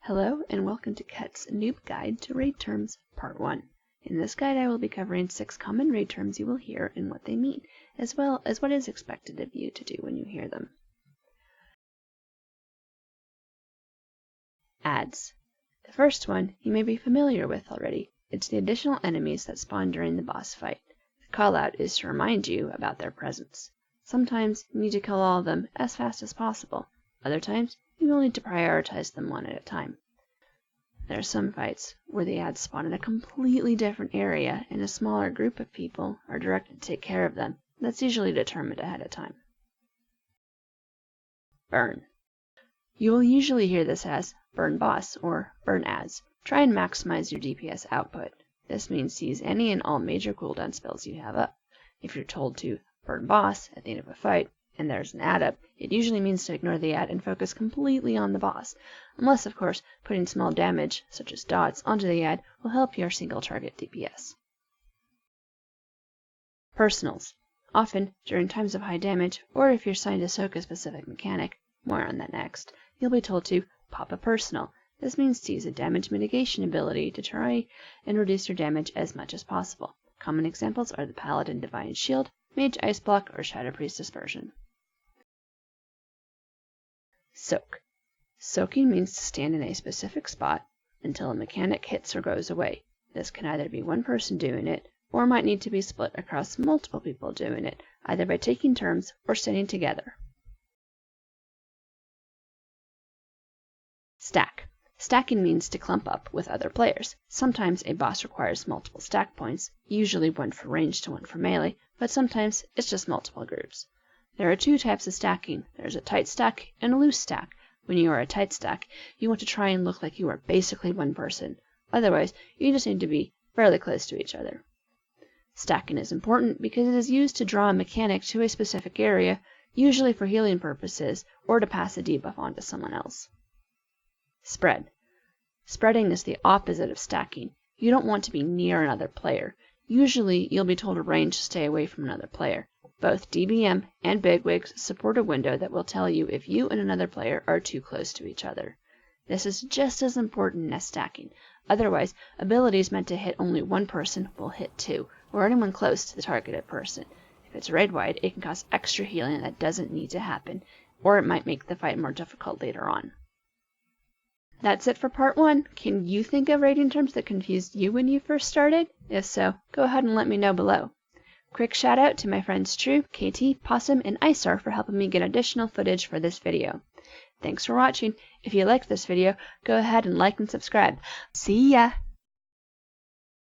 Hello and welcome to Ket's Noob Guide to Raid Terms Part 1. In this guide I will be covering 6 common raid terms you will hear and what they mean, as well as what is expected of you to do when you hear them. Adds. The first one you may be familiar with already. It's the additional enemies that spawn during the boss fight. The callout is to remind you about their presence. Sometimes you need to kill all of them as fast as possible. Other times you will need to prioritize them one at a time. There are some fights where the adds spawn in a completely different area and a smaller group of people are directed to take care of them. That's usually determined ahead of time. Burn. You will usually hear this as burn boss or burn adds. Try and maximize your DPS output. This means to use any and all major cooldown spells you have up. If you're told to burn boss at the end of a fight, and there's an add up, it usually means to ignore the add and focus completely on the boss. Unless, of course, putting small damage, such as dots, onto the add will help your single target DPS. Personals. Often, during times of high damage, or if you're assigned to Sook a specific mechanic, more on that next, you'll be told to pop a personal. This means to use a damage mitigation ability to try and reduce your damage as much as possible. Common examples are the Paladin Divine Shield, Mage Ice Block, or Shadow Priest Dispersion. Soak. Soaking means to stand in a specific spot until a mechanic hits or goes away. This can either be one person doing it, or might need to be split across multiple people doing it, either by taking turns or standing together. Stack. Stacking means to clump up with other players. Sometimes a boss requires multiple stack points, usually one for ranged and one for melee, but sometimes it's just multiple groups. There are 2 types of stacking. There's a tight stack and a loose stack. When you are a tight stack, you want to try and look like you are basically one person. Otherwise, you just need to be fairly close to each other. Stacking is important because it is used to draw a mechanic to a specific area, usually for healing purposes or to pass a debuff onto someone else. Spread. Spreading is the opposite of stacking. You don't want to be near another player. Usually, you'll be told to range to stay away from another player. Both DBM and Bigwigs support a window that will tell you if you and another player are too close to each other. This is just as important as stacking. Otherwise, abilities meant to hit only one person will hit 2, or anyone close to the targeted person. If it's raid-wide, it can cause extra healing that doesn't need to happen, or it might make the fight more difficult later on. That's it for part 1. Can you think of raiding terms that confused you when you first started? If so, go ahead and let me know below. Quick shout out to my friends True, KT, Possum, and Isar for helping me get additional footage for this video. Thanks for watching. If you liked this video, go ahead and like and subscribe. See ya!